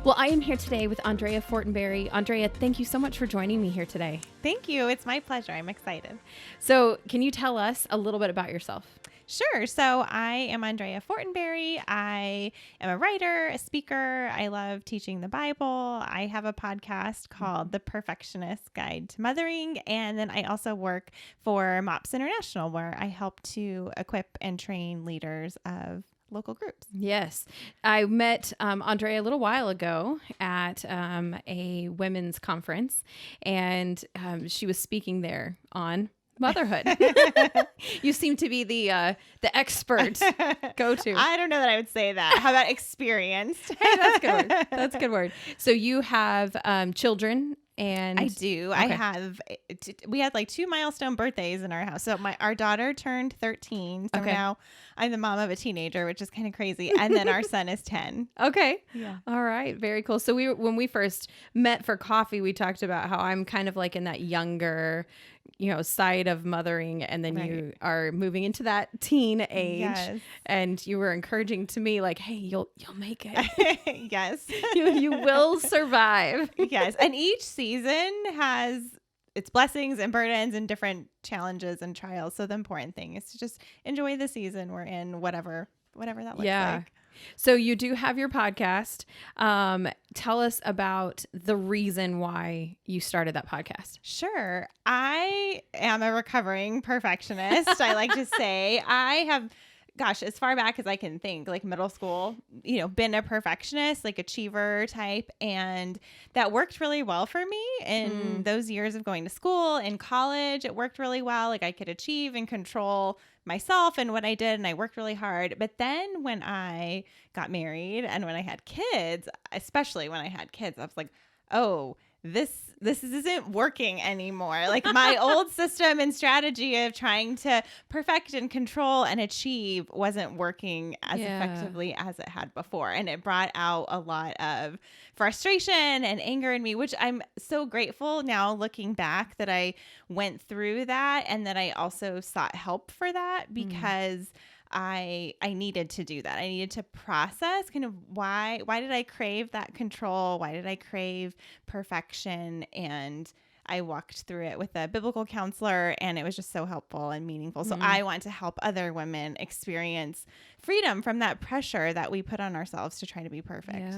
Well, I am here today with Andrea Fortenberry. Andrea, thank you so much for joining me here today. Thank you. It's my pleasure. I'm excited. So, can you tell us a little bit about yourself? Sure. So I am Andrea Fortenberry. I am a writer, a speaker. I love teaching the Bible. I have a podcast called The Perfectionist Guide to Mothering. And then I also work for MOPS International, where I help to equip and train leaders of local groups. Yes. I met Andrea a little while ago at a women's conference, and she was speaking there on motherhood. You seem to be the expert go-to. I don't know that I would say that. How about experienced? Hey, that's a good word. That's a good word. So you have children. And I do. Okay. We had like 2 milestone birthdays in our house. So our daughter turned 13. So now I'm the mom of a teenager, which is kind of crazy. And then our son is 10. Okay. Yeah. All right. Very cool. So when we first met for coffee, we talked about how I'm kind of like in that younger, side of mothering. And then you are moving into that teen age. Yes. And you were encouraging to me like, hey, you'll make it. Yes. You will survive. Yes. And each season has its blessings and burdens and different challenges and trials. So the important thing is to just enjoy the season we're in, whatever that looks like. So you do have your podcast. Tell us about the reason why you started that podcast. Sure. I am a recovering perfectionist. I like to say I have, as far back as I can think, like middle school, been a perfectionist, like achiever type. And that worked really well for me in those years of going to school. In college, it worked really well. Like I could achieve and control myself and what I did, and I worked really hard. But then when I got married and when I had kids, especially when I had kids, I was like, oh, this isn't working anymore. Like my old system and strategy of trying to perfect and control and achieve wasn't working as effectively as it had before. And it brought out a lot of frustration and anger in me, which I'm so grateful now looking back that I went through that and that I also sought help for that because I needed to do that. I needed to process kind of why did I crave that control? Why did I crave perfection? And I walked through it with a biblical counselor, and it was just so helpful and meaningful. So I want to help other women experience freedom from that pressure that we put on ourselves to try to be perfect.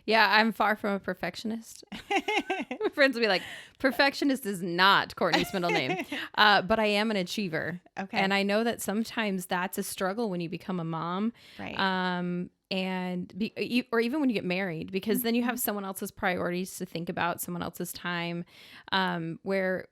Yeah, I'm far from a perfectionist. My friends will be like, perfectionist is not Courtney's middle name, but I am an achiever. Okay. And I know that sometimes that's a struggle when you become a mom. Right. Or even when you get married, because then you have someone else's priorities to think about, someone else's time, where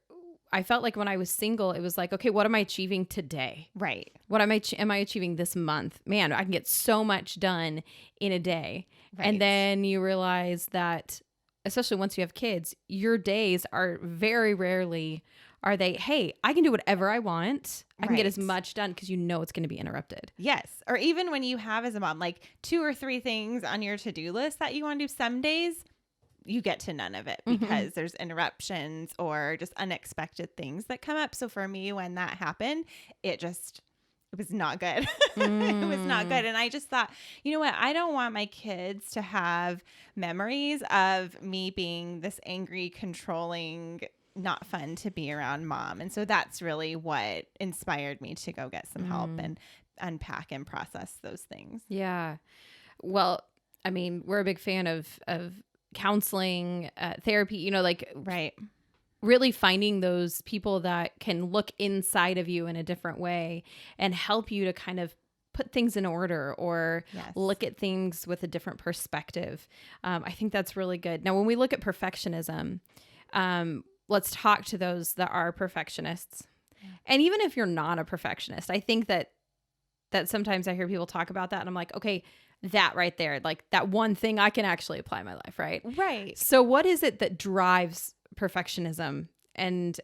I felt like when I was single, it was like, okay, what am I achieving today? Right. What am I achieving this month? Man, I can get so much done in a day. Right. And then you realize that, especially once you have kids, your days are very rarely are they, hey, I can do whatever I want. I can get as much done because it's going to be interrupted. Yes. Or even when you have as a mom, like 2 or 3 things on your to-do list that you want to do, some days you get to none of it because there's interruptions or just unexpected things that come up. So for me, when that happened, it was not good. It was not good. And I just thought, you know what? I don't want my kids to have memories of me being this angry, controlling, not fun to be around mom. And so that's really what inspired me to go get some help and unpack and process those things. Yeah. Well, I mean, we're a big fan of counseling, therapy, Right. really finding those people that can look inside of you in a different way and help you to kind of put things in order or look at things with a different perspective. I think that's really good. Now, when we look at perfectionism, let's talk to those that are perfectionists. Yeah. And even if you're not a perfectionist, I think that sometimes I hear people talk about that and I'm like, okay, that right there, like that one thing I can actually apply in my life, right? Right. So what is it that drives perfectionism and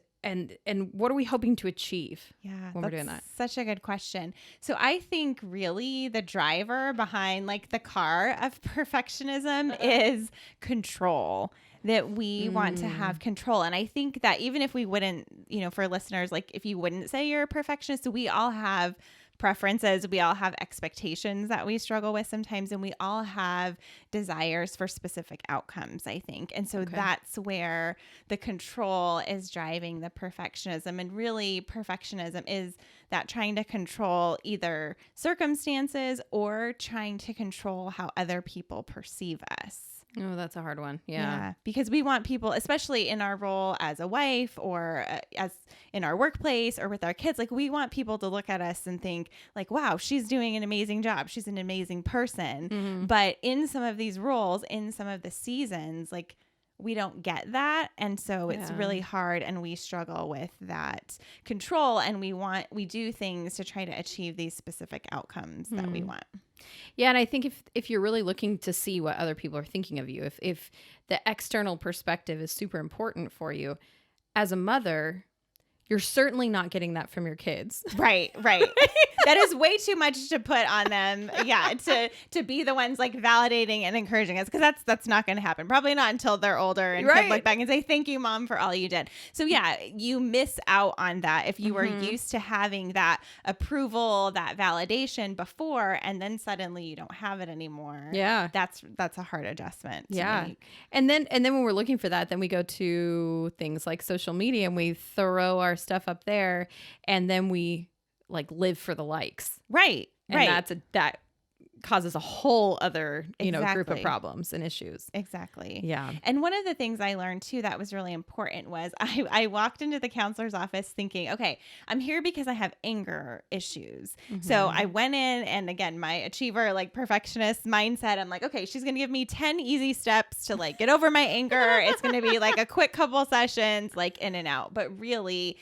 what are we hoping to achieve when we're doing that? Such a good question. So I think really the driver behind like the car of perfectionism is control, that we want to have control. And I think that even if we wouldn't, for listeners, like if you wouldn't say you're a perfectionist, we all have preferences. We all have expectations that we struggle with sometimes, and we all have desires for specific outcomes, I think. And so that's where the control is driving the perfectionism. And really, perfectionism is that trying to control either circumstances or trying to control how other people perceive us. Oh, that's a hard one. Yeah. Because we want people, especially in our role as a wife or as in our workplace or with our kids, like we want people to look at us and think like, wow, she's doing an amazing job. She's an amazing person. Mm-hmm. But in some of these roles, in some of the seasons, like we don't get that. And so it's really hard, and we struggle with that control, and we do things to try to achieve these specific outcomes that we want. Yeah. And I think if you're really looking to see what other people are thinking of you, if the external perspective is super important for you as a mother, you're certainly not getting that from your kids. Right. That is way too much to put on them. Yeah. To be the ones like validating and encouraging us, because that's not going to happen. Probably not until they're older and can look back and say, thank you, Mom, for all you did. So yeah, you miss out on that if you were used to having that approval, that validation before, and then suddenly you don't have it anymore. Yeah. That's a hard adjustment to make. And then when we're looking for that, then we go to things like social media and we throw our stuff up there, and then we like live for the likes. Right. And that causes a whole other, group of problems and issues. Exactly. Yeah. And one of the things I learned too that was really important was I walked into the counselor's office thinking, okay, I'm here because I have anger issues. So I went in, and again, my achiever, like perfectionist mindset, I'm like, okay, she's going to give me 10 easy steps to like get over my anger. It's going to be like a quick couple sessions, like in and out. But really,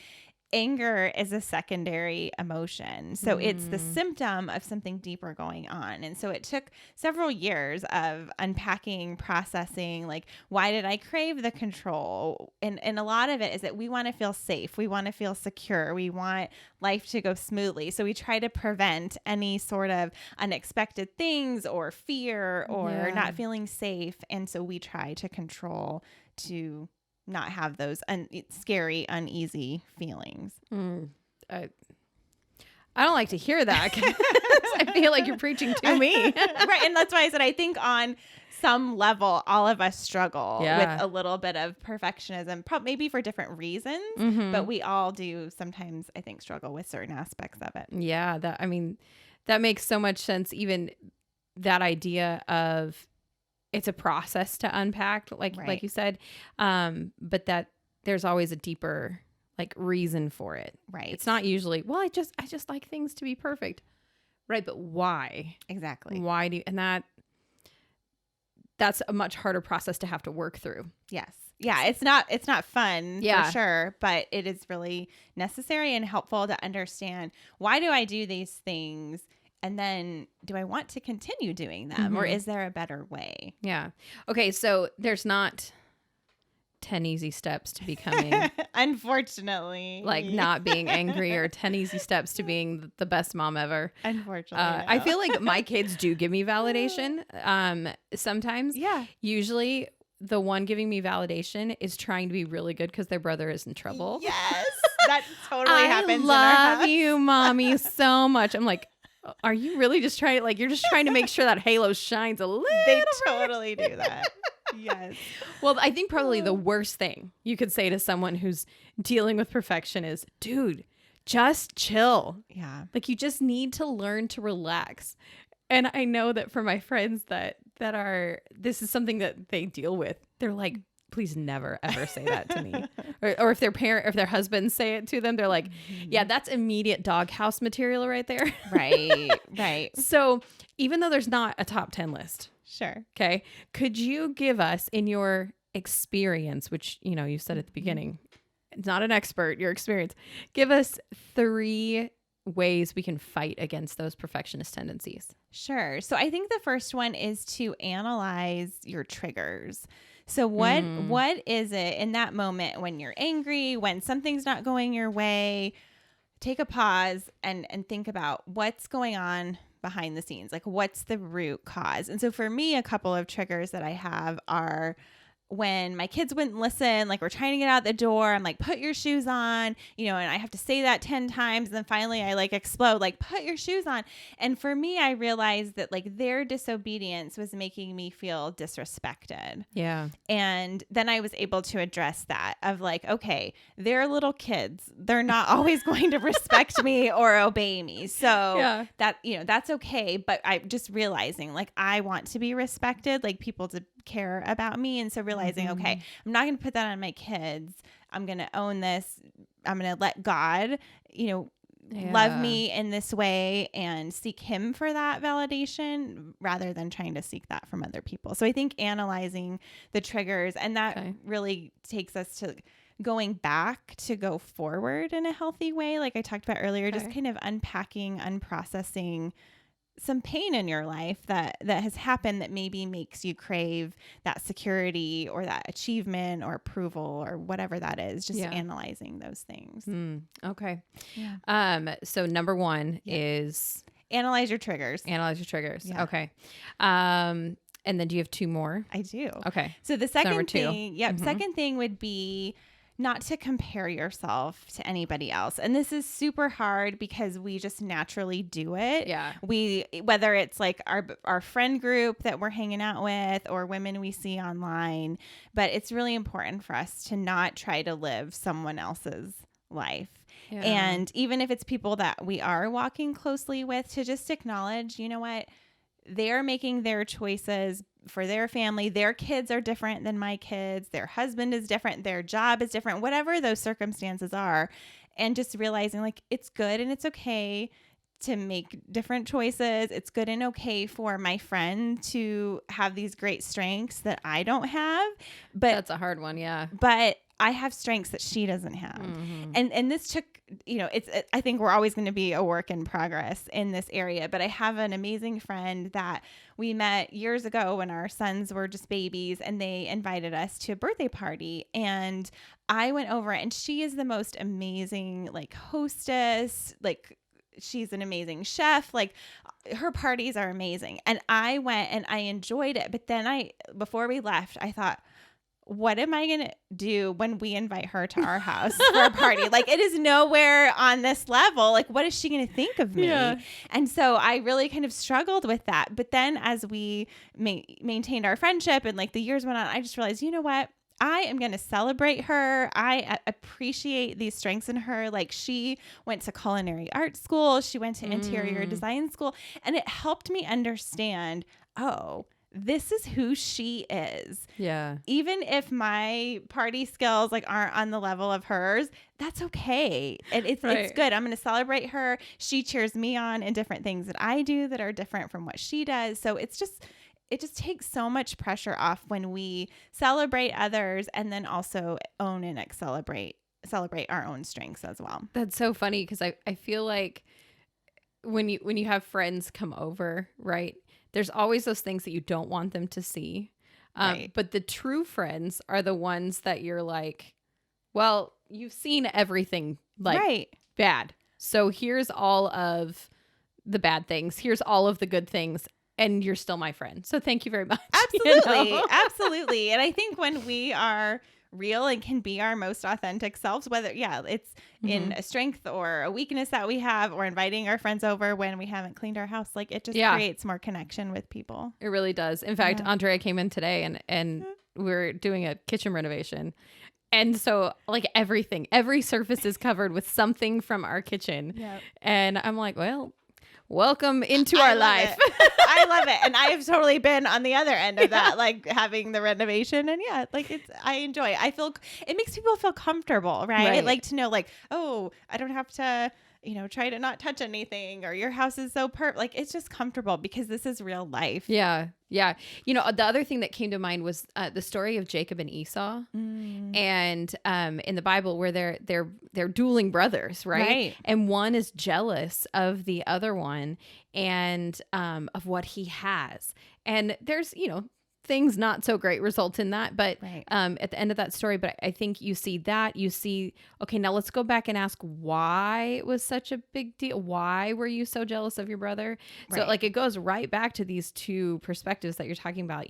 anger is a secondary emotion. So it's the symptom of something deeper going on. And so it took several years of unpacking, processing, like, why did I crave the control? And a lot of it is that we want to feel safe. We want to feel secure. We want life to go smoothly. So we try to prevent any sort of unexpected things or fear or not feeling safe. And so we try to control to not have those scary, uneasy feelings. I don't like to hear that. I feel like you're preaching to me. Right. And that's why I said, I think on some level, all of us struggle with a little bit of perfectionism, maybe for different reasons, but we all do sometimes, I think, struggle with certain aspects of it. Yeah. That makes so much sense. Even that idea of, it's a process to unpack, like you said, but that there's always a deeper like reason for it. Right. It's not usually, well, I just like things to be perfect. Right. But why? Exactly. Why and that's a much harder process to have to work through. Yes. Yeah. It's not fun for sure, but it is really necessary and helpful to understand, why do I do these things? And then, do I want to continue doing them, or is there a better way? Yeah. Okay. So there's not 10 easy steps to becoming, unfortunately, like not being angry, or 10 easy steps to being the best mom ever. Unfortunately, no. I feel like my kids do give me validation. Sometimes, usually the one giving me validation is trying to be really good because their brother is in trouble. Yes, that totally happens. I love you, Mommy, so much. I'm like, are you really just trying to, you're just trying to make sure that halo shines a little They totally do that. Yes. Well, I think probably the worst thing you could say to someone who's dealing with perfection is, dude, just chill. Yeah. Like, you just need to learn to relax. And I know that for my friends that are, this is something that they deal with. They're like, please never, ever say that to me. Or if their husbands say it to them, they're like, yeah, that's immediate doghouse material right there. Right. So even though there's not a top 10 list. Sure. Okay. Could you give us, in your experience, which, you said at the beginning, not an expert, your experience, give us 3 ways we can fight against those perfectionist tendencies? Sure. So I think the first one is to analyze your triggers. So what is it in that moment when you're angry, when something's not going your way? Take a pause and think about what's going on behind the scenes. Like, what's the root cause? And so for me, a couple of triggers that I have are, when my kids wouldn't listen, like we're trying to get out the door, I'm like, put your shoes on, and I have to say that 10 times. And then finally I like explode, like, put your shoes on. And for me, I realized that like their disobedience was making me feel disrespected. Yeah. And then I was able to address that of like, okay, they're little kids. They're not always going to respect me or obey me. So that's okay. But I just realizing like, I want to be respected, like people to care about me. And so realizing, okay, I'm not going to put that on my kids. I'm going to own this. I'm going to let God, love me in this way and seek him for that validation rather than trying to seek that from other people. So I think analyzing the triggers, and that really takes us to going back to go forward in a healthy way. Like I talked about earlier, just kind of unpacking, unprocessing some pain in your life that has happened that maybe makes you crave that security or that achievement or approval or whatever that is, just analyzing those things. Okay. Yeah. So number one is analyze your triggers. Yeah. Okay. And then do you have two more? I do. Okay. So the second thing, second thing would be not to compare yourself to anybody else. And this is super hard because we just naturally do it. Yeah. Whether it's like our friend group that we're hanging out with or women we see online, but it's really important for us to not try to live someone else's life. Yeah. And even if it's people that we are walking closely with, to just acknowledge, you know what, they're making their choices for their family. Their kids are different than my kids. Their husband is different. Their job is different, whatever those circumstances are. And just realizing like it's good and it's okay to make different choices. It's good and okay for my friend to have these great strengths that I don't have. But that's a hard one. Yeah. But I have strengths that she doesn't have. And this took, I think we're always going to be a work in progress in this area, but I have an amazing friend that we met years ago when our sons were just babies, and they invited us to a birthday party, and I went over, and she is the most amazing, like, hostess, like, she's an amazing chef. Like, her parties are amazing. And I went and I enjoyed it. But then before we left, I thought, what am I going to do when we invite her to our house for a party? Like, it is nowhere on this level. Like, what is she going to think of me? Yeah. And so I really kind of struggled with that. But then as we maintained our friendship and like the years went on, I just realized, you know what? I am going to celebrate her. I appreciate these strengths in her. Like, she went to culinary art school. She went to interior design school. And it helped me understand, this is who she is. Yeah. Even if my party skills like aren't on the level of hers, that's okay. And it's good. I'm going to celebrate her. She cheers me on in different things that I do that are different from what she does. So it just takes so much pressure off when we celebrate others and then also own and celebrate our own strengths as well. That's so funny because I feel like when you have friends come over, right? There's always those things that you don't want them to see. But the true friends are the ones that you're like, well, you've seen everything like bad. So here's all of the bad things. Here's all of the good things. And you're still my friend. So thank you very much. Absolutely. Absolutely. And I think when we are real and can be our most authentic selves, whether it's in a strength or a weakness that we have, or inviting our friends over when we haven't cleaned our house, like it just creates more connection with people. It really does. In fact, Andrea came in today and we're doing a kitchen renovation. And so like every surface is covered with something from our kitchen. Yep. And I'm like, well, welcome into our life. I love it. And I have totally been on the other end of that, like having the renovation. And I enjoy it. It makes people feel comfortable, right? Like to know like, I don't have to, try to not touch anything, or your house is so perfect. Like, it's just comfortable because this is real life. Yeah. Yeah. The other thing that came to mind was the story of Jacob and Esau. And in the Bible where they're dueling brothers, right? And one is jealous of the other one and of what he has. And there's, things not so great result in that. But Right. At the end of that story, but I think you see, okay, now let's go back and ask why it was such a big deal. Why were you so jealous of your brother? So Right. like it goes right back to these two perspectives that you're talking about,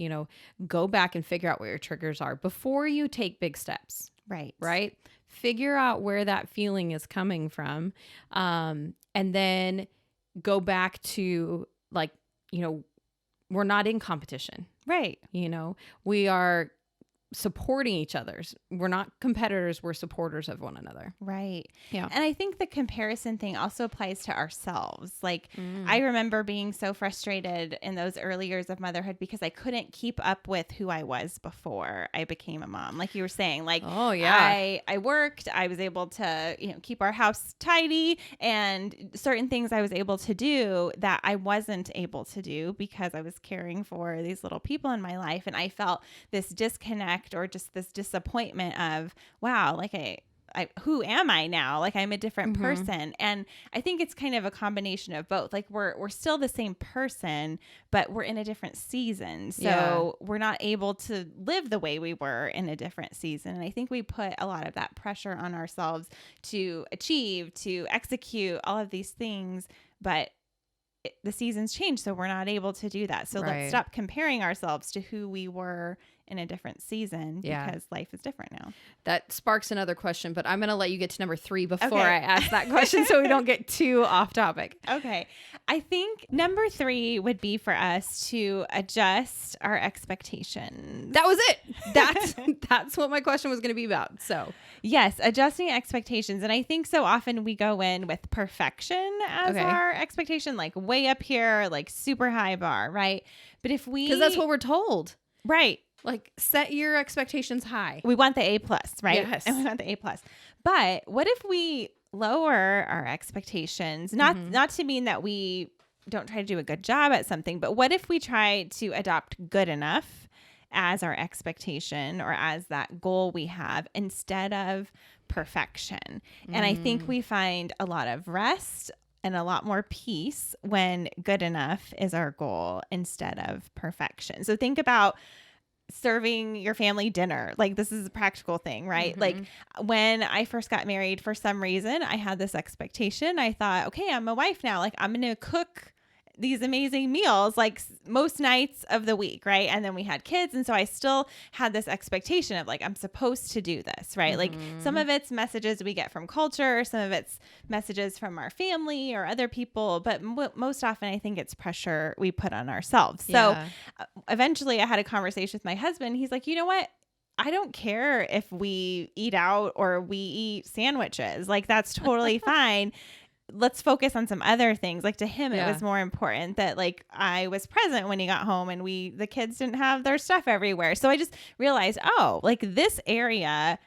go back and figure out what your triggers are before you take big steps. Right. Right. Figure out where that feeling is coming from. And then go back to like, we're not in competition. Right. We are supporting each other's. We're not competitors. We're supporters of one another. Right. Yeah. And I think the comparison thing also applies to ourselves. Like I remember being so frustrated in those early years of motherhood because I couldn't keep up with who I was before I became a mom. Like you were saying, like, oh yeah, I worked, I was able to, keep our house tidy, and certain things I was able to do that I wasn't able to do because I was caring for these little people in my life. And I felt this disconnect or just this disappointment of, wow, like who am I now? Like I'm a different person. And I think it's kind of a combination of both. Like we're still the same person, but we're in a different season. So we're not able to live the way we were in a different season. And I think we put a lot of that pressure on ourselves to achieve, to execute all of these things, but the seasons change, so we're not able to do that. So let's stop comparing ourselves to who we were in a different season because life is different now. That sparks another question, but I'm going to let you get to number 3 before I ask that question so we don't get too off topic. Okay. I think number 3 would be for us to adjust our expectations. That was it. That's what my question was going to be about. So yes, adjusting expectations. And I think so often we go in with perfection as our expectation, like way up here, like super high bar, right? But because that's what we're told. Right. Like set your expectations high. We want the A+, right? Yes. And we want the A+. But what if we lower our expectations? Not to mean that we don't try to do a good job at something, but what if we try to adopt good enough as our expectation or as that goal we have instead of perfection? And I think we find a lot of rest and a lot more peace when good enough is our goal instead of perfection. So think about serving your family dinner. Like this is a practical thing, right? Like when I first got married, for some reason, I had this expectation. I thought, okay, I'm a wife now. Like I'm going to cook these amazing meals like most nights of the week, right? And then we had kids. And so I still had this expectation of like, I'm supposed to do this, right? Like some of it's messages we get from culture, some of it's messages from our family or other people, but most often I think it's pressure we put on ourselves. So eventually I had a conversation with my husband. He's like, you know what? I don't care if we eat out or we eat sandwiches. Like that's totally fine. Let's focus on some other things. Like to him, it was more important that like I was present when he got home and the kids didn't have their stuff everywhere. So I just realized, oh, like this area,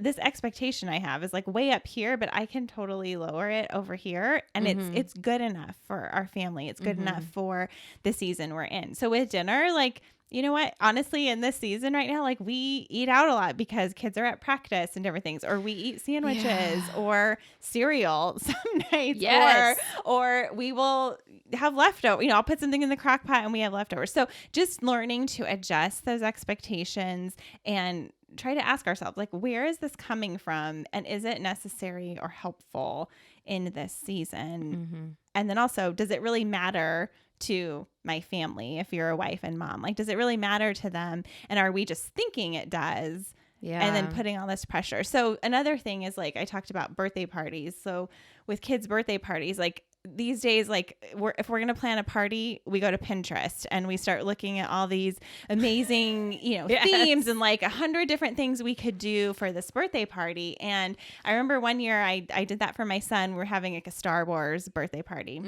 this expectation I have is like way up here, but I can totally lower it over here. And it's good enough for our family. It's good enough for the season we're in. So with dinner, like, you know what? Honestly, in this season right now, like we eat out a lot because kids are at practice and different things, or we eat sandwiches or cereal some nights, or we will have leftover. I'll put something in the crock pot and we have leftovers. So just learning to adjust those expectations and try to ask ourselves, like, where is this coming from? And is it necessary or helpful in this season? And then also, does it really matter to my family if you're a wife and mom? Like, does it really matter to them? And are we just thinking it does? And then putting all this pressure. So another thing is like, I talked about birthday parties. So with kids' birthday parties, like these days, like if we're going to plan a party, we go to Pinterest and we start looking at all these amazing, themes and like 100 different things we could do for this birthday party. And I remember one year I did that for my son. We're having like a Star Wars birthday party.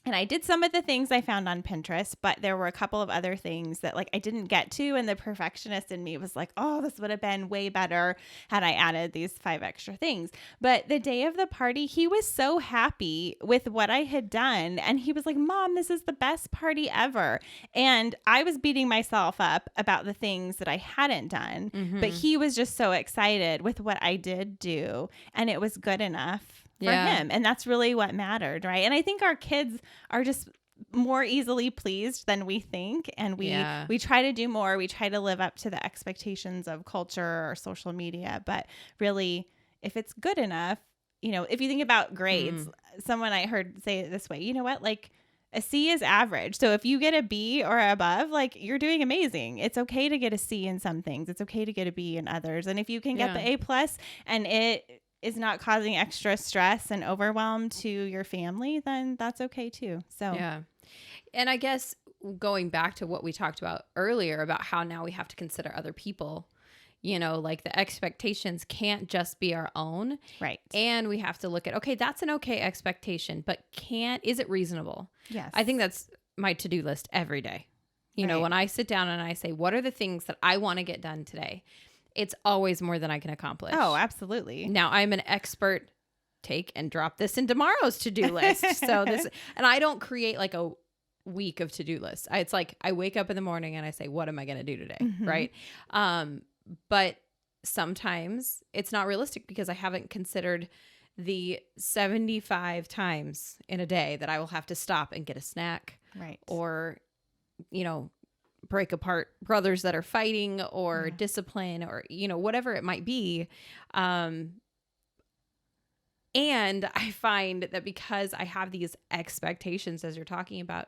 And I did some of the things I found on Pinterest, but there were a couple of other things that like I didn't get to. And the perfectionist in me was like, oh, this would have been way better had I added these 5 extra things. But the day of the party, he was so happy with what I had done. And he was like, Mom, this is the best party ever. And I was beating myself up about the things that I hadn't done. But he was just so excited with what I did do. And it was good enough for him. And that's really what mattered, right? And I think our kids are just more easily pleased than we think. And we try to do more. We try to live up to the expectations of culture or social media. But really, if it's good enough, you know, if you think about grades, someone I heard say it this way, you know what, like a C is average. So if you get a B or above, like you're doing amazing. It's okay to get a C in some things. It's okay to get a B in others. And if you can get the A plus and it is not causing extra stress and overwhelm to your family, then that's okay too. So yeah. And I guess going back to what we talked about earlier about how now we have to consider other people, you know, like the expectations can't just be our own. Right. And we have to look at, okay, that's an okay expectation, but is it reasonable? Yes. I think that's my to-do list every day. You know, when I sit down and I say, what are the things that I want to get done today? It's always more than I can accomplish. Oh, absolutely. Now I'm an expert. Take and drop this in tomorrow's to-do list. So and I don't create like a week of to-do lists. It's like I wake up in the morning and I say, what am I going to do today? Right. But sometimes it's not realistic because I haven't considered the 75 times in a day that I will have to stop and get a snack. Right. Or, you know, break apart brothers that are fighting or discipline or, you know, whatever it might be. And I find that because I have these expectations, as you're talking about,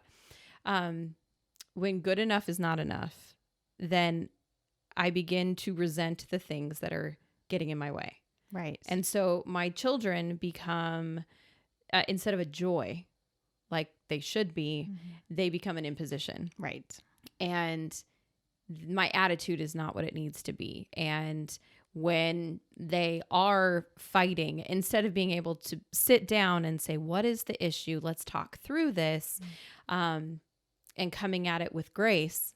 when good enough is not enough, then I begin to resent the things that are getting in my way. Right. And so my children become, instead of a joy, like they should be, they become an imposition. Right. And my attitude is not what it needs to be. And when they are fighting, instead of being able to sit down and say, what is the issue? Let's talk through this. And coming at it with grace,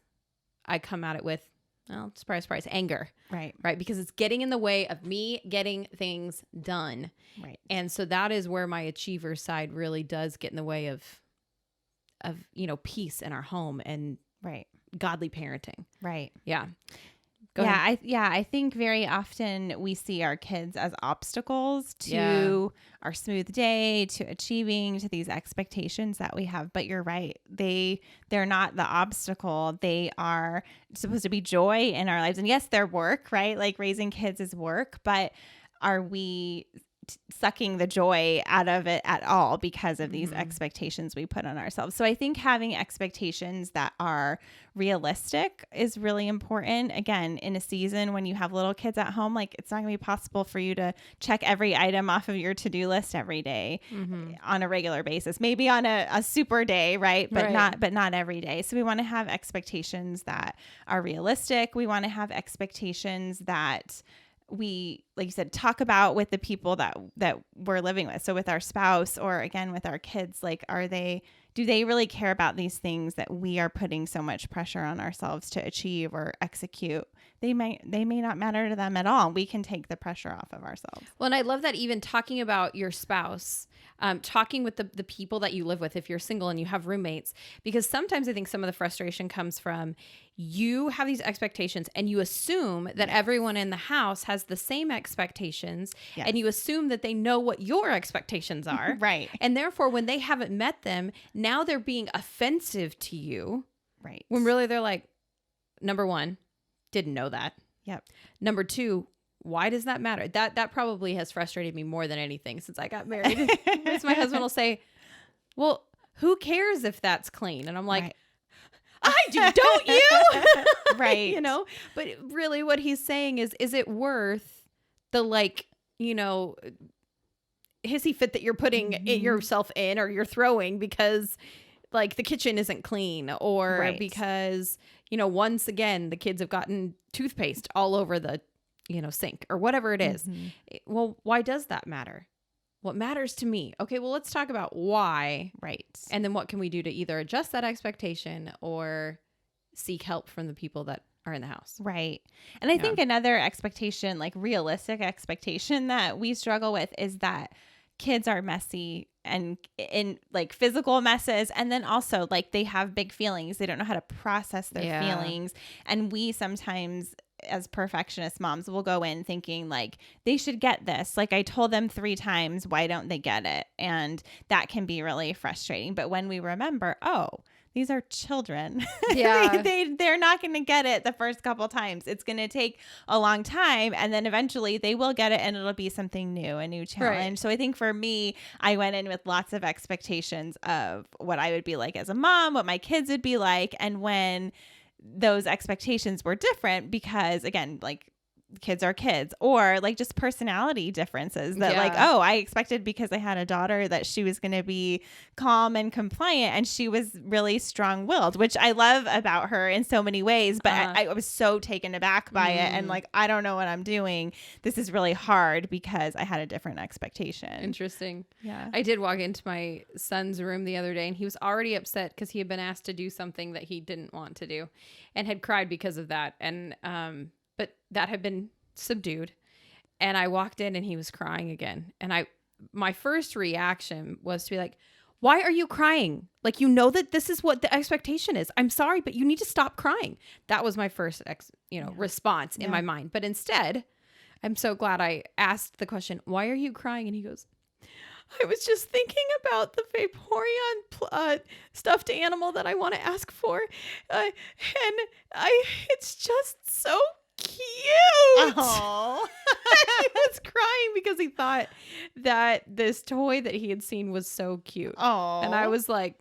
I come at it with, well, surprise, surprise, anger. Right. Right. Because it's getting in the way of me getting things done. Right. And so that is where my achiever side really does get in the way of, you know, peace in our home and godly parenting. Right. Yeah. I think very often we see our kids as obstacles to our smooth day, to achieving, to these expectations that we have. But you're right. They're not the obstacle. They are supposed to be joy in our lives. And yes, they're work, right? Like raising kids is work, but are we sucking the joy out of it at all because of these expectations we put on ourselves? So I think having expectations that are realistic is really important. Again, in a season when you have little kids at home, like it's not going to be possible for you to check every item off of your to-do list every day on a regular basis, maybe on a super day, right? But not every day. So we want to have expectations that are realistic. We want to have expectations that we, like you said, talk about with the people that we're living with. So with our spouse or again, with our kids, like, do they really care about these things that we are putting so much pressure on ourselves to achieve or execute? They may not matter to them at all. We can take the pressure off of ourselves. Well, and I love that even talking about your spouse, talking with the people that you live with, if you're single and you have roommates, because sometimes I think some of the frustration comes from you have these expectations and you assume that everyone in the house has the same expectations and you assume that they know what your expectations are. Right. And therefore, when they haven't met them, now they're being offensive to you. Right. When really they're like, number one, didn't know that. Yep. Number two, why does that matter? That probably has frustrated me more than anything since I got married. Because my husband will say, well, who cares if that's clean? And I'm like, I do, don't you? Right. You know, but really what he's saying is it worth the, like, you know, hissy fit that you're putting yourself in or you're throwing because like the kitchen isn't clean or because, you know, once again, the kids have gotten toothpaste all over the, you know, sink or whatever it is. Well, why does that matter? What matters to me? Okay, well, let's talk about why. Right. And then what can we do to either adjust that expectation or seek help from the people that are in the house? Right. And I think another expectation, like realistic expectation that we struggle with is that kids are messy and in like physical messes. And then also like they have big feelings. They don't know how to process their feelings. And we sometimes as perfectionist moms will go in thinking like they should get this. Like I told them 3 times, why don't they get it? And that can be really frustrating. But when we remember, oh, these are children. Yeah. They're not going to get it the first couple times. It's going to take a long time. And then eventually they will get it and it'll be something new, a new challenge. Right. So I think for me, I went in with lots of expectations of what I would be like as a mom, what my kids would be like. And when those expectations were different, because again, like kids are kids, or like just personality differences that like, oh, I expected because I had a daughter that she was going to be calm and compliant, and she was really strong-willed, which I love about her in so many ways. But I was so taken aback by it. And like, I don't know what I'm doing. This is really hard because I had a different expectation. Interesting. Yeah. I did walk into my son's room the other day and he was already upset because he had been asked to do something that he didn't want to do and had cried because of that. And, but that had been subdued, and I walked in and he was crying again. And my first reaction was to be like, why are you crying? Like, you know that this is what the expectation is. I'm sorry, but you need to stop crying. That was my first, response in my mind. But instead, I'm so glad I asked the question, why are you crying? And he goes, I was just thinking about the Vaporeon stuffed animal that I want to ask for. And it's just so cute. Oh. He was crying because he thought that this toy that he had seen was so cute. Oh. And I was like,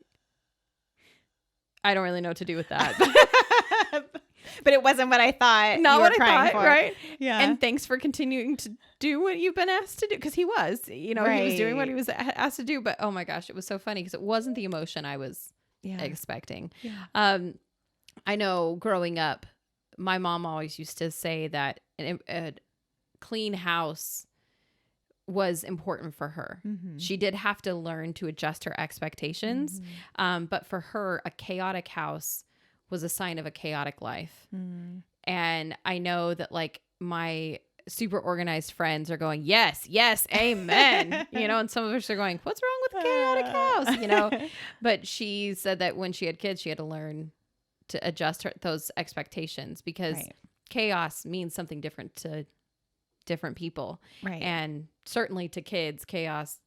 I don't really know what to do with that. But it wasn't what I thought. Not you what were I crying thought, for. right? Yeah. And thanks for continuing to do what you've been asked to do, because he was, he was doing what he was asked to do. But oh my gosh, it was so funny because it wasn't the emotion I was expecting. Yeah. I know growing up, my mom always used to say that a clean house was important for her. Mm-hmm. She did have to learn to adjust her expectations. Mm-hmm. But for her, a chaotic house was a sign of a chaotic life. Mm. And I know that like my super organized friends are going, yes, amen. And some of us are going, what's wrong with a chaotic house? But she said that when she had kids, she had to learn to adjust those expectations, because chaos means something different to different people. Right. And certainly to kids, chaos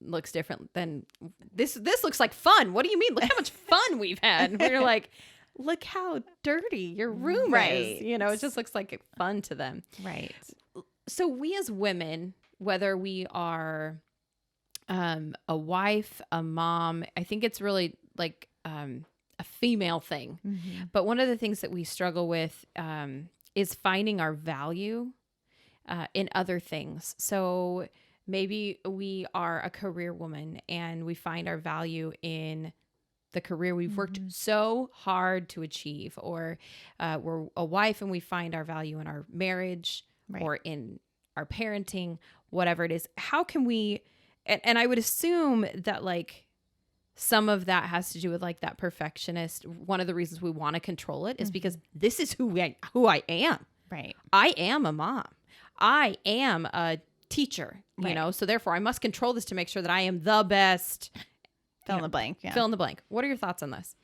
looks different than this looks like fun. What do you mean? Look how much fun we've had. And we're like, look how dirty your room is. It just looks like fun to them. Right. So we as women, whether we are a wife, a mom, I think it's really like a female thing. Mm-hmm. But one of the things that we struggle with is finding our value in other things. So maybe we are a career woman and we find our value in the career we've worked so hard to achieve, or we're a wife and we find our value in our marriage or in our parenting, whatever it is. How can we, and I would assume that like some of that has to do with like that perfectionist. One of the reasons we want to control it is because this is who I am. Right. I am a mom. I am a teacher, so therefore I must control this to make sure that I am the best. Fill in the blank. Yeah. Fill in the blank. What are your thoughts on this?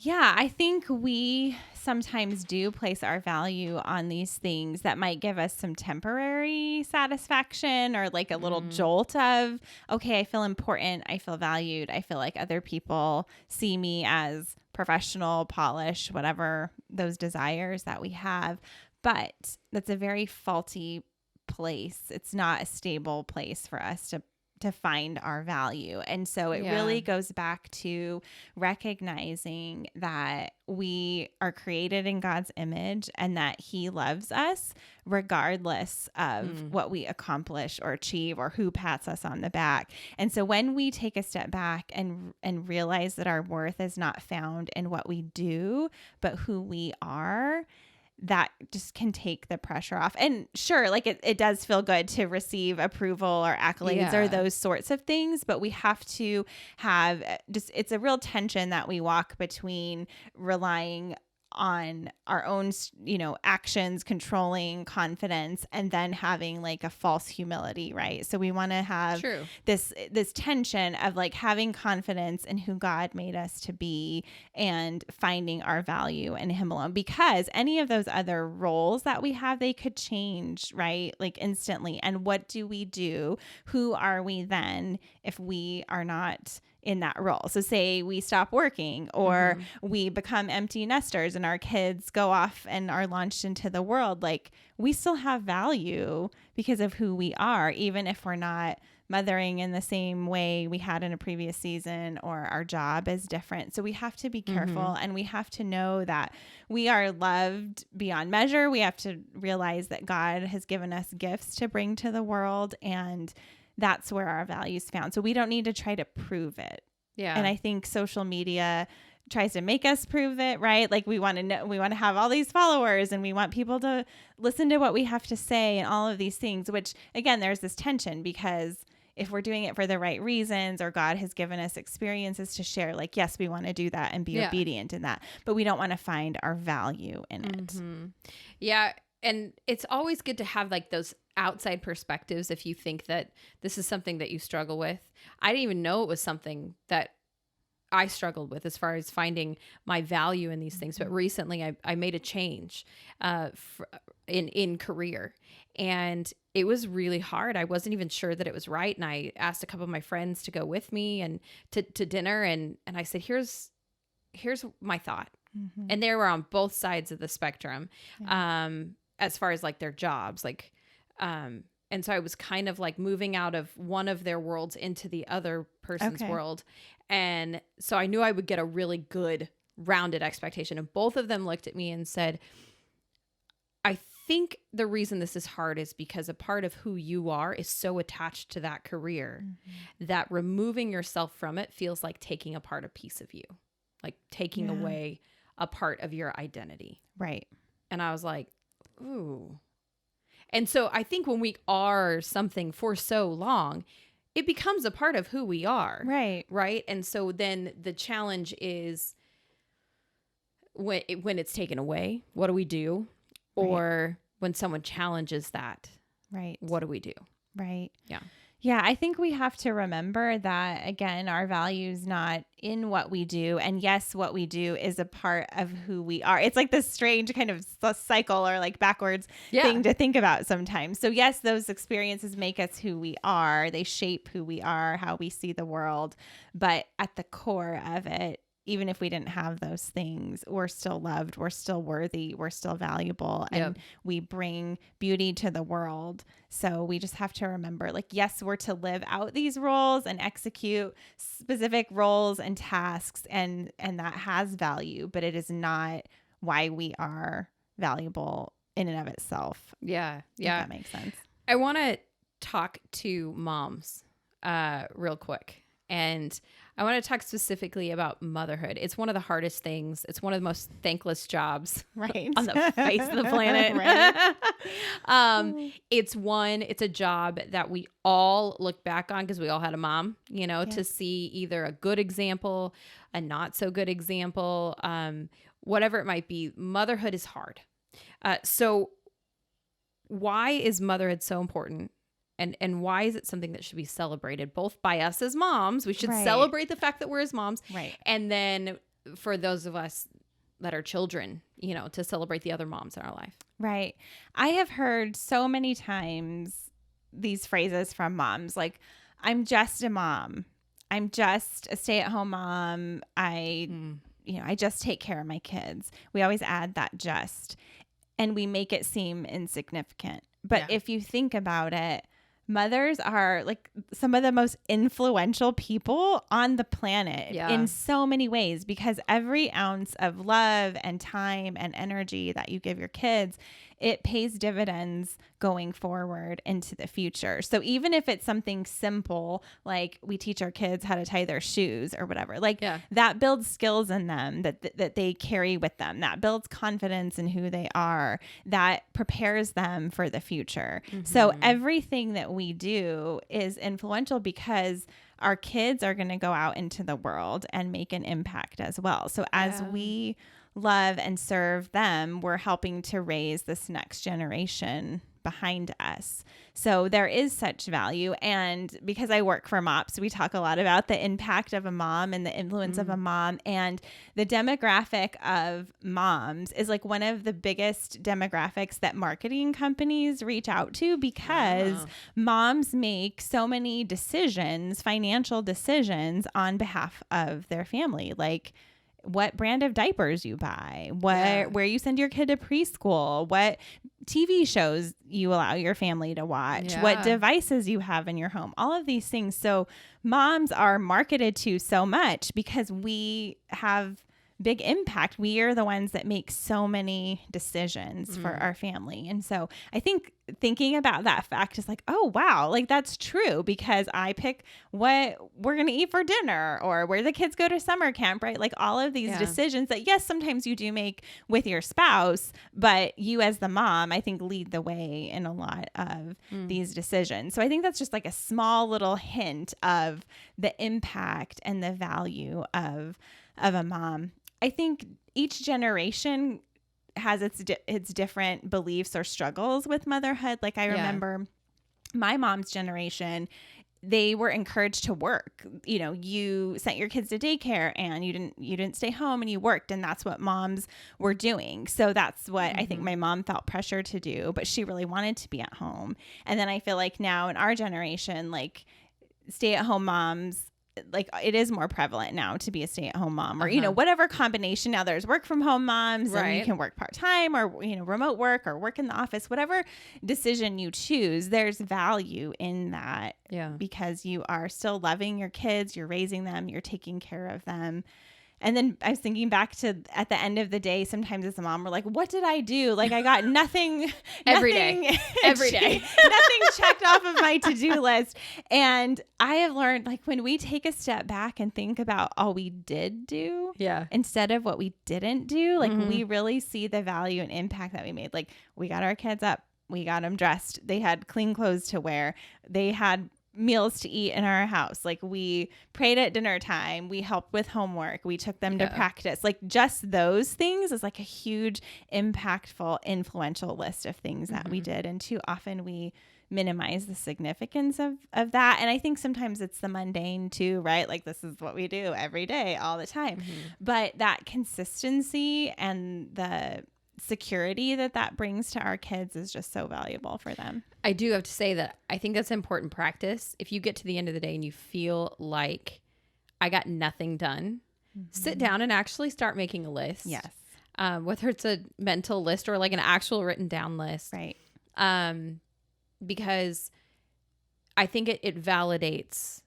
Yeah, I think we sometimes do place our value on these things that might give us some temporary satisfaction, or like a little jolt of, okay, I feel important. I feel valued. I feel like other people see me as professional, polished, whatever those desires that we have. But that's a very faulty place. It's not a stable place for us to find our value. And so it really goes back to recognizing that we are created in God's image and that He loves us regardless of what we accomplish or achieve or who pats us on the back. And so when we take a step back and realize that our worth is not found in what we do, but who we are, that just can take the pressure off. And sure, like it does feel good to receive approval or accolades or those sorts of things, but we have to have it's a real tension that we walk between relying on our own, actions, controlling confidence, and then having like a false humility, right? So we want to have this tension of like having confidence in who God made us to be and finding our value in him alone, because any of those other roles that we have, they could change, right? Like instantly. And what do we do? Who are we then if we are not in that role? So say we stop working, or we become empty nesters and our kids go off and are launched into the world. Like, we still have value because of who we are, even if we're not mothering in the same way we had in a previous season, or our job is different. So we have to be careful, and we have to know that we are loved beyond measure. We have to realize that God has given us gifts to bring to the world, and that's where our value's found. So we don't need to try to prove it. Yeah. And I think social media tries to make us prove it, right? Like, we want to know, we want to have all these followers, and we want people to listen to what we have to say and all of these things, which again, there's this tension, because if we're doing it for the right reasons, or God has given us experiences to share, like, yes, we want to do that and be obedient in that, but we don't want to find our value in it. Yeah. And it's always good to have like those outside perspectives if you think that this is something that you struggle with. I didn't even know it was something that I struggled with as far as finding my value in these things. But recently I made a change in career, and it was really hard. I wasn't even sure that it was right. And I asked a couple of my friends to go with me and to dinner. And I said, here's my thought. And they were on both sides of the spectrum. As far as like their jobs, like, and so I was kind of like moving out of one of their worlds into the other person's world. And so I knew I would get a really good rounded expectation. And both of them looked at me and said, I think the reason this is hard is because a part of who you are is so attached to that career that removing yourself from it feels like taking apart a piece of you, like taking away a part of your identity. Right. And I was like, ooh. And so I think when we are something for so long, it becomes a part of who we are. Right. Right. And so then the challenge is when it's taken away, what do we do? Or when someone challenges that, right, what do we do? Right. Yeah. Yeah, I think we have to remember that, again, our value is not in what we do. And yes, what we do is a part of who we are. It's like this strange kind of cycle, or like backwards thing to think about sometimes. So yes, those experiences make us who we are. They shape who we are, how we see the world. But at the core of it, even if we didn't have those things, we're still loved, we're still worthy, we're still valuable, and we bring beauty to the world. So we just have to remember, like, yes, we're to live out these roles and execute specific roles and tasks, and that has value, but it is not why we are valuable in and of itself. Yeah. Yeah. If that makes sense. I want to talk to moms real quick. And I want to talk specifically about motherhood. It's one of the hardest things. It's one of the most thankless jobs on the face of the planet. It's a job that we all look back on because we all had a mom, to see either a good example, a not so good example, whatever it might be. Motherhood is hard. So why is motherhood so important? And why is it something that should be celebrated both by us as moms? We should celebrate the fact that we're as moms. Right. And then for those of us that are children, to celebrate the other moms in our life. Right. I have heard so many times these phrases from moms, like, I'm just a mom. I'm just a stay-at-home mom. I just take care of my kids. We always add that just, and we make it seem insignificant. But if you think about it, mothers are like some of the most influential people on the planet in so many ways, because every ounce of love and time and energy that you give your kids, it pays dividends going forward into the future. So even if it's something simple, like we teach our kids how to tie their shoes or whatever, that builds skills in them that they carry with them. That builds confidence in who they are. That prepares them for the future. Mm-hmm. So everything that we do is influential because our kids are going to go out into the world and make an impact as well. So as we love and serve them, we're helping to raise this next generation behind us. So there is such value. And because I work for MOPS, we talk a lot about the impact of a mom and the influence of a mom. And the demographic of moms is like one of the biggest demographics that marketing companies reach out to, because moms make so many decisions, financial decisions on behalf of their family. Like what brand of diapers you buy, where you send your kid to preschool, what TV shows you allow your family to watch, what devices you have in your home, all of these things. So moms are marketed to so much because we have big impact. We are the ones that make so many decisions for our family. And so I think thinking about that fact is like, oh, wow, like that's true, because I pick what we're going to eat for dinner or where the kids go to summer camp, right? Like all of these decisions that, yes, sometimes you do make with your spouse, but you as the mom, I think, lead the way in a lot of these decisions. So I think that's just like a small little hint of the impact and the value of a mom. I think each generation has its different beliefs or struggles with motherhood. Like I remember my mom's generation, they were encouraged to work. You know, you sent your kids to daycare and you didn't stay home and you worked, and that's what moms were doing. So that's what I think my mom felt pressure to do, but she really wanted to be at home. And then I feel like now in our generation, like stay-at-home moms, like it is more prevalent now to be a stay-at-home mom, or you know, whatever combination. Now there's work from home moms, and you can work part-time, or you know, remote work, or work in the office. Whatever decision you choose, there's value in that, because you are still loving your kids, you're raising them, you're taking care of them. And then I was thinking back to at the end of the day, sometimes as a mom, we're like, what did I do? Like I got nothing every day, nothing checked off of my to-do list. And I have learned, like, when we take a step back and think about all we did do instead of what we didn't do, like we really see the value and impact that we made. Like we got our kids up, we got them dressed, they had clean clothes to wear, they had meals to eat in our house. Like we prayed at dinner time, we helped with homework, we took them to practice. Like just those things is like a huge, impactful, influential list of things that we did. And too often we minimize the significance of that. And I think sometimes it's the mundane too, right? Like this is what we do every day, all the time. But that consistency and the security that brings to our kids is just so valuable for them. I do have to say that I think that's important practice. If you get to the end of the day and you feel like I got nothing done, sit down and actually start making a list. Yes. Whether it's a mental list or like an actual written down list. Right. Because I think it validates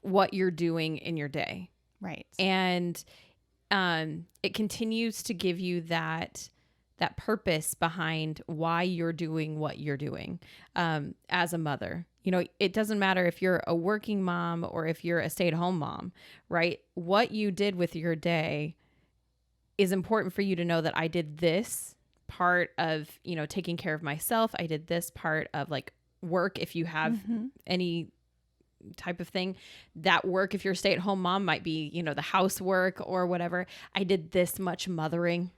what you're doing in your day. Right. And it continues to give you that purpose behind why you're doing what you're doing as a mother. You know, it doesn't matter if you're a working mom or if you're a stay-at-home mom, right? What you did with your day is important for you to know that I did this part of, you know, taking care of myself. I did this part of like work. If you have any type of thing, that work, if you're a stay-at-home mom, might be, you know, the housework or whatever. I did this much mothering.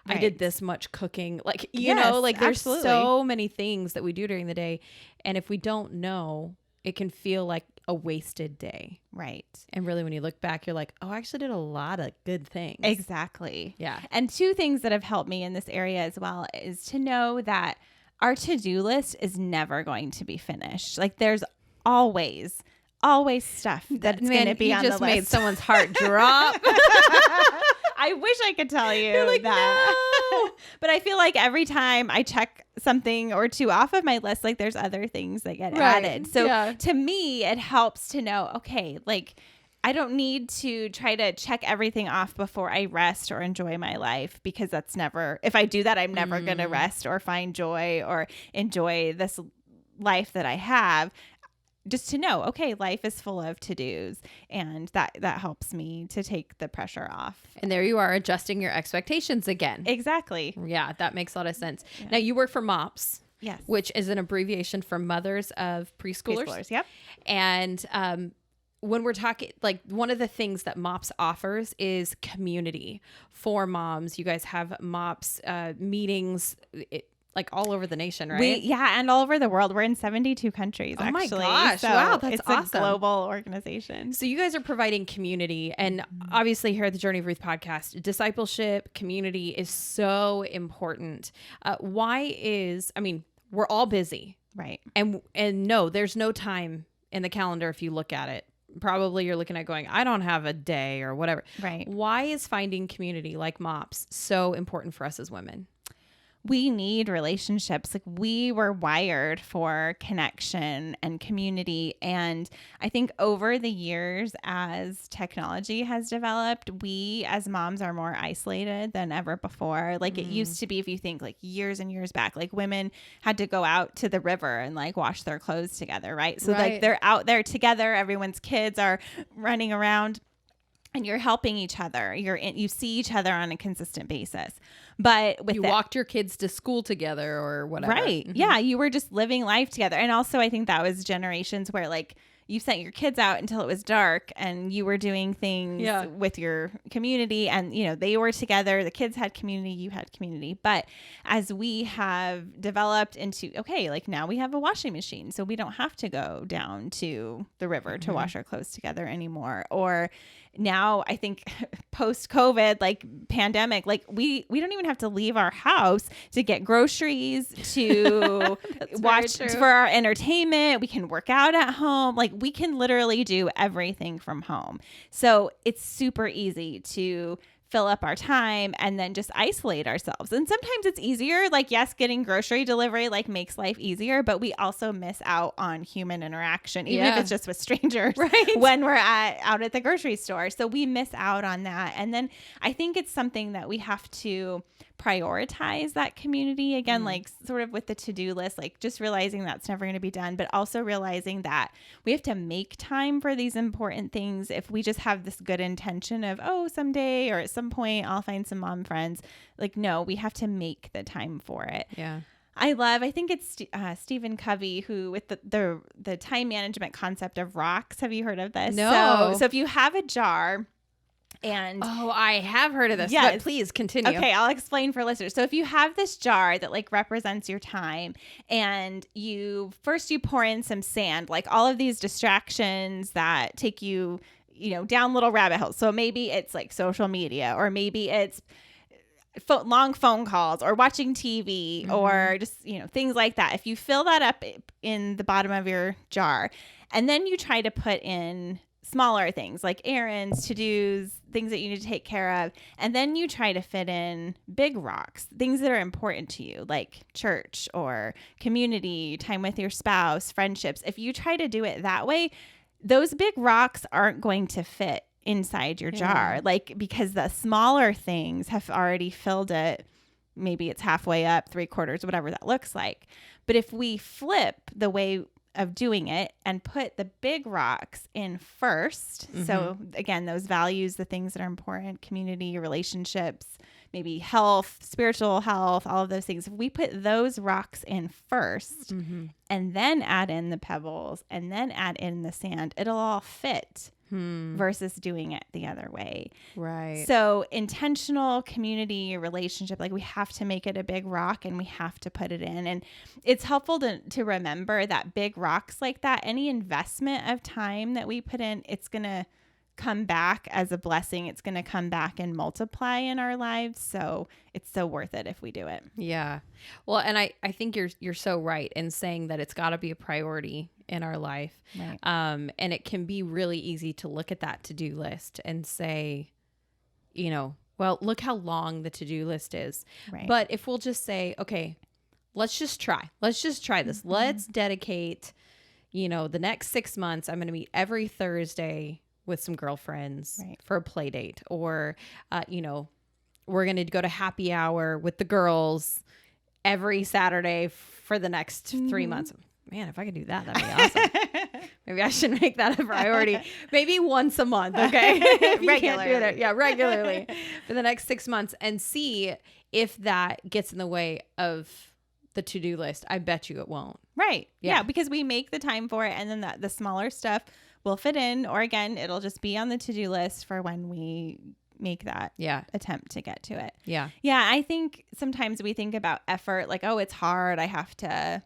Right. I did this much cooking. Like, you know, like there's so many things that we do during the day. And if we don't know, it can feel like a wasted day. Right. And really, when you look back, you're like, oh, I actually did a lot of good things. Exactly. Yeah. And two things that have helped me in this area as well is to know that our to-do list is never going to be finished. Like there's always stuff that's going to be on the list. You just made someone's heart drop. I wish I could tell you You're like, that. No. But I feel like every time I check something or two off of my list, like there's other things that get added. So to me, it helps to know, okay, like I don't need to try to check everything off before I rest or enjoy my life, because that's never, if I do that, I'm never going to rest or find joy or enjoy this life that I have. Just to know, okay, life is full of to-dos, and that helps me to take the pressure off. And there you are, adjusting your expectations again. Exactly. Yeah, that makes a lot of sense. Yeah. Now, you work for MOPS. Yes. Which is an abbreviation for Mothers of Preschoolers. Yep. And when we're talking, like, one of the things that MOPS offers is community for moms. You guys have MOPS meetings like all over the nation, right? And all over the world. We're in 72 countries, actually. Oh my gosh. So wow, that's it's awesome. a global organization. So you guys are providing community, and obviously here at the Journey of Ruth podcast, discipleship, community is so important. We're all busy. Right. And no, there's no time in the calendar if you look at it. Probably you're looking at going, I don't have a day or whatever. Right. Why is finding community like MOPS so important for us as women? We need relationships. Like, we were wired for connection and community. And I think over the years, as technology has developed, we as moms are more isolated than ever before. Like, it used to be, if you think like years and years back, like women had to go out to the river and like wash their clothes together, right? So like they're out there together. Everyone's kids are running around. And you're helping each other. You see each other on a consistent basis. But with you walked your kids to school together or whatever. Right. Mm-hmm. Yeah. You were just living life together. And also I think that was generations where like you sent your kids out until it was dark and you were doing things with your community, and they were together. The kids had community, you had community. But as we have developed into, okay, like now we have a washing machine, so we don't have to go down to the river to wash our clothes together anymore. Or now I think post-COVID, like pandemic, like we don't even have to leave our house to get groceries, to watch for our entertainment. We can work out at home. Like, we can literally do everything from home. So it's super easy to fill up our time and then just isolate ourselves. And sometimes it's easier. Like, yes, getting grocery delivery like makes life easier, but we also miss out on human interaction, even if it's just with strangers when we're out at the grocery store. So we miss out on that. And then I think it's something that we have to prioritize, that community again, like sort of with the to-do list, like just realizing that's never going to be done, but also realizing that we have to make time for these important things. If we just have this good intention of, oh, someday or at some point I'll find some mom friends, like, no, we have to make the time for it. Yeah. I think it's Stephen Covey who, with the time management concept of rocks. Have you heard of this? No. So if you have a jar, and I have heard of this. Yes. But please continue. Okay, I'll explain for listeners. So if you have this jar that like represents your time, and you pour in some sand, like all of these distractions that take you, down little rabbit holes. So maybe it's like social media, or maybe it's long phone calls, or watching TV, or just, things like that. If you fill that up in the bottom of your jar, and then you try to put in smaller things like errands, to-dos, things that you need to take care of, and then you try to fit in big rocks, things that are important to you, like church or community, time with your spouse, friendships. If you try to do it that way, those big rocks aren't going to fit inside your jar, like, because the smaller things have already filled it. Maybe it's halfway up, 3/4, whatever that looks like. But if we flip the way of doing it and put the big rocks in first. So again, those values, the things that are important, community, relationships, maybe health, spiritual health, all of those things. If we put those rocks in first and then add in the pebbles and then add in the sand, it'll all fit. Versus doing it the other way. Right. So intentional community relationship, like, we have to make it a big rock and we have to put it in. And it's helpful to remember that big rocks like that, any investment of time that we put in, it's going to come back as a blessing. It's going to come back and multiply in our lives. So it's so worth it if we do it. Yeah. Well, and I think you're so right in saying that it's got to be a priority in our life. Right. And it can be really easy to look at that to-do list and say, well, look how long the to-do list is. Right. But if we'll just say, okay, let's just try this. Let's dedicate, the next 6 months, I'm going to meet every Thursday with some girlfriends for a play date, or, we're going to go to happy hour with the girls every Saturday for the next 3 months. Man, if I could do that, that'd be awesome. Maybe I should make that a priority. Maybe once a month, okay? If you can't do it, regularly for the next 6 months, and see if that gets in the way of the to-do list. I bet you it won't. Right. Yeah, because we make the time for it, and then the smaller stuff will fit in, or again, it'll just be on the to-do list for when we make that attempt to get to it. Yeah. Yeah. I think sometimes we think about effort like, oh, it's hard. I have to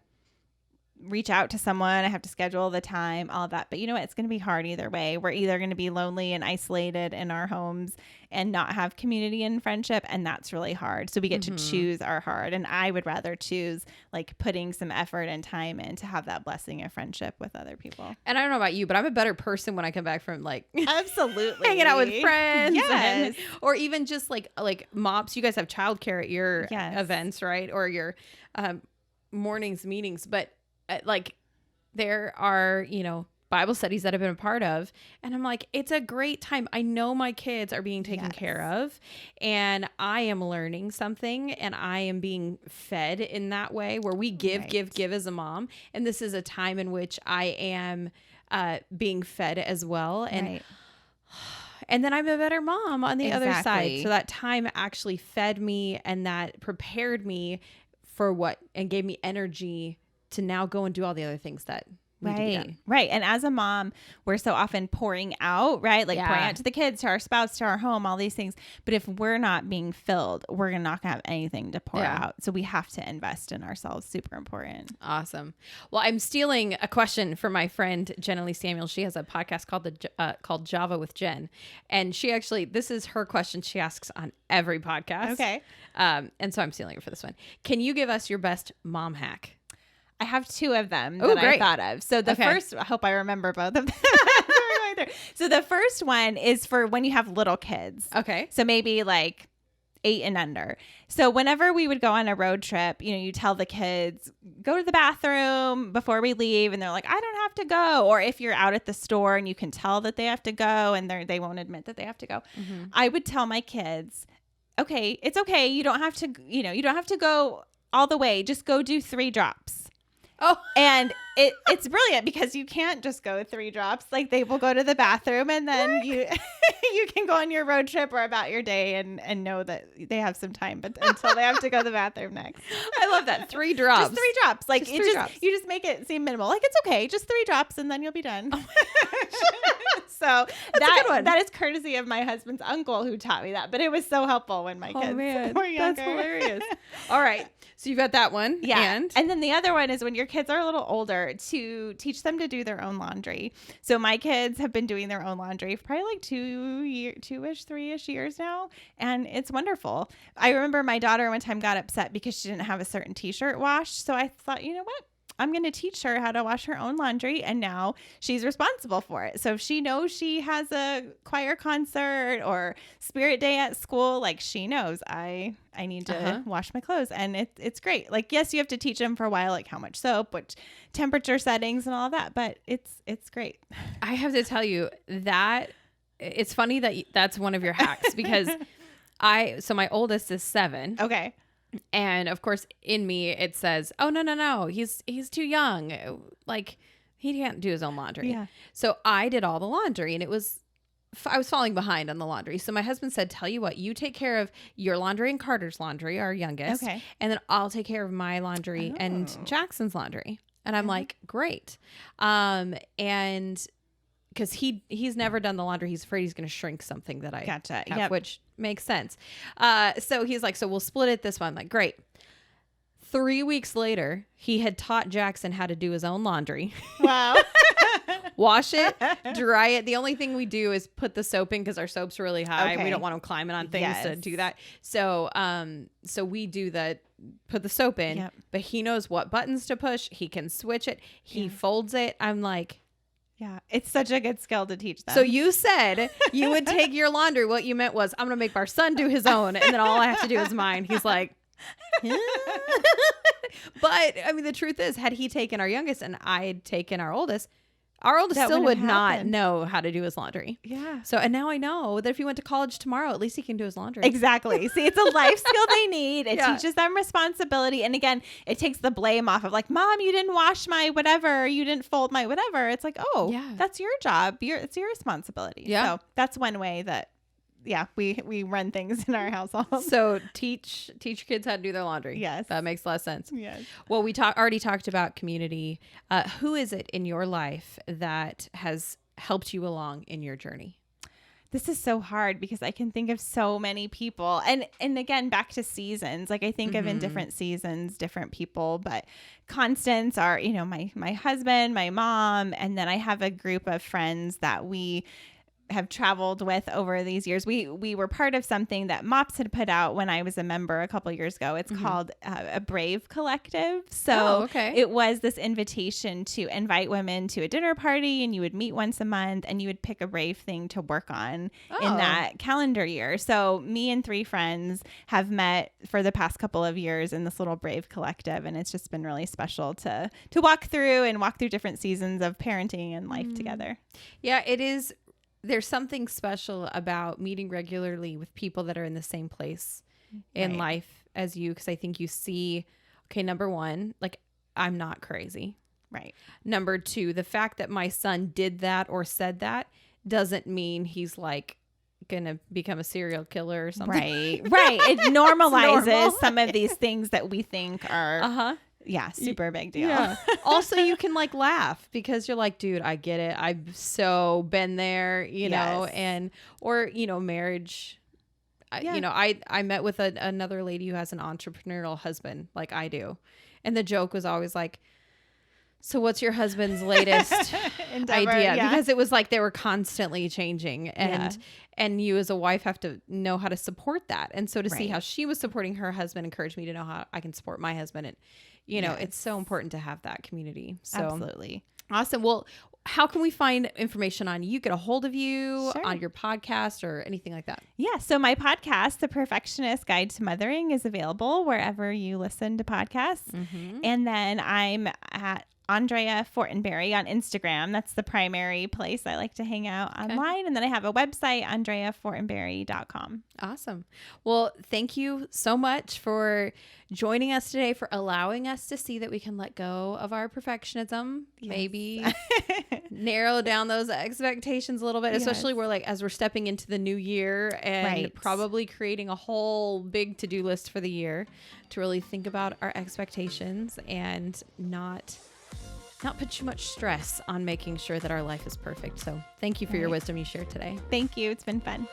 reach out to someone. I have to schedule the time, all of that. But you know what? It's going to be hard either way. We're either going to be lonely and isolated in our homes and not have community and friendship. And that's really hard. So we get to choose our hard. And I would rather choose like putting some effort and time in to have that blessing of friendship with other people. And I don't know about you, but I'm a better person when I come back from like absolutely hanging out with friends. Yes. Or even just like mops. You guys have childcare at your events, right? Or your mornings meetings. But like there are, Bible studies that I've been a part of. And I'm like, it's a great time. I know my kids are being taken care of and I am learning something and I am being fed in that way where we give as a mom. And this is a time in which I am being fed as well. And and then I'm a better mom on the other side. So that time actually fed me and that prepared me for and gave me energy to now go and do all the other things that need to be done. Right. And as a mom, we're so often pouring out, right? Like pouring out to the kids, to our spouse, to our home, all these things. But if we're not being filled, we're not going to have anything to pour out. So we have to invest in ourselves. Super important. Awesome. Well, I'm stealing a question from my friend, Jenna Lee Samuel. She has a podcast called Java with Jen. And she actually, this is her question she asks on every podcast. Okay. And so I'm stealing it for this one. Can you give us your best mom hack? I have two of them that I thought of. So the first, I hope I remember both of them. So the first one is for when you have little kids. Okay. So maybe like 8 and under. So whenever we would go on a road trip, you tell the kids, go to the bathroom before we leave. And they're like, I don't have to go. Or if you're out at the store and you can tell that they have to go and they won't admit that they have to go. Mm-hmm. I would tell my kids, okay, it's okay. You don't have to, you don't have to go all the way. Just go do 3 drops. Oh, and it's brilliant because you can't just go 3 drops. Like they will go to the bathroom and then you can go on your road trip or about your day and know that they have some time, but until they have to go to the bathroom next. I love that. 3 drops. Just 3 drops. Like just drops. You just make it seem minimal. Like it's okay. Just 3 drops and then you'll be done. Oh so that's a good one. That is courtesy of my husband's uncle who taught me that, but it was so helpful when my kids were younger. That's hilarious. All right. So you've got that one. Yeah. And then the other one is when your kids are a little older to teach them to do their own laundry. So my kids have been doing their own laundry for probably like 2-ish, 3-ish years now. And it's wonderful. I remember my daughter one time got upset because she didn't have a certain t-shirt washed. So I thought, you know what? I'm going to teach her how to wash her own laundry. And now she's responsible for it. So if she knows she has a choir concert or spirit day at school, like she knows I need to wash my clothes. And it's great. Like, yes, you have to teach them for a while, like how much soap, which temperature settings and all that. But it's great. I have to tell you that it's funny that that's one of your hacks because so my oldest is 7. Okay. And of course, in me, it says, "Oh no, he's too young. Like he can't do his own laundry." Yeah. So I did all the laundry, and I was falling behind on the laundry. So my husband said, "Tell you what, you take care of your laundry and Carter's laundry, our youngest, okay, and then I'll take care of my laundry and Jackson's laundry." And I'm like, "Great," and because he's never done the laundry, he's afraid he's going to shrink something that I gotcha, have, which makes sense. So he's like, so we'll split it this one. I'm like, great. 3 weeks later, he had taught Jackson how to do his own laundry. Wow. Wash it, dry it. The only thing we do is put the soap in because our soap's really high. Okay. We don't want him climbing on things to do that. So we do put the soap in, but he knows what buttons to push. He can switch it. He folds it. I'm like, yeah, it's such a good skill to teach them. So you said you would take your laundry. What you meant was, I'm going to make our son do his own, and then all I have to do is mine. He's like, yeah. But, I mean, the truth is, had he taken our youngest and I had taken our oldest still would not know how to do his laundry. Yeah. So, and now I know that if he went to college tomorrow, at least he can do his laundry. Exactly. See, it's a life skill they need. It teaches them responsibility. And again, it takes the blame off of like, Mom, you didn't wash my whatever. You didn't fold my whatever. It's like, that's your job. It's your responsibility. Yeah. So that's one way that, we run things in our household. So teach kids how to do their laundry. Yes. That makes a lot of sense. Yes. Well, we already talked about community. Who is it in your life that has helped you along in your journey? This is so hard because I can think of so many people. And again, back to seasons. Like I think of in different seasons, different people, but constants are, my husband, my mom, and then I have a group of friends that we have traveled with over these years. We were part of something that MOPS had put out when I was a member a couple of years ago. It's called a Brave Collective. So it was this invitation to invite women to a dinner party, and you would meet once a month and you would pick a brave thing to work on in that calendar year. So me and 3 friends have met for the past couple of years in this little Brave Collective, and it's just been really special to walk through different seasons of parenting and life together. Yeah, it is. There's something special about meeting regularly with people that are in the same place in life as you, because I think you see, okay, number one, like, I'm not crazy. Right. Number two, the fact that my son did that or said that doesn't mean he's like gonna become a serial killer or something. Right. It normalizes some of these things that we think are yeah, super big deal. Yeah. Also, you can like laugh because you're like, dude, I get it. I've so been there, you know, and or marriage. I met with another lady who has an entrepreneurial husband like I do, and the joke was always like, so what's your husband's latest idea? Yeah. Because it was like they were constantly changing, and you as a wife have to know how to support that. And so to see how she was supporting her husband encouraged me to know how I can support my husband. And, it's so important to have that community. So absolutely. Awesome. Well, how can we find information on you, get a hold of you on your podcast or anything like that? Yeah. So my podcast, The Perfectionist Guide to Mothering, is available wherever you listen to podcasts. And then I'm at Andrea Fortenberry on Instagram. That's the primary place I like to hang out online. And then I have a website, andreafortenberry.com. Awesome. Well, thank you so much for joining us today, for allowing us to see that we can let go of our perfectionism, maybe narrow down those expectations a little bit, especially as we're stepping into the new year and probably creating a whole big to-do list for the year, to really think about our expectations and not put too much stress on making sure that our life is perfect. So thank you for your wisdom you shared today. Thank you. It's been fun.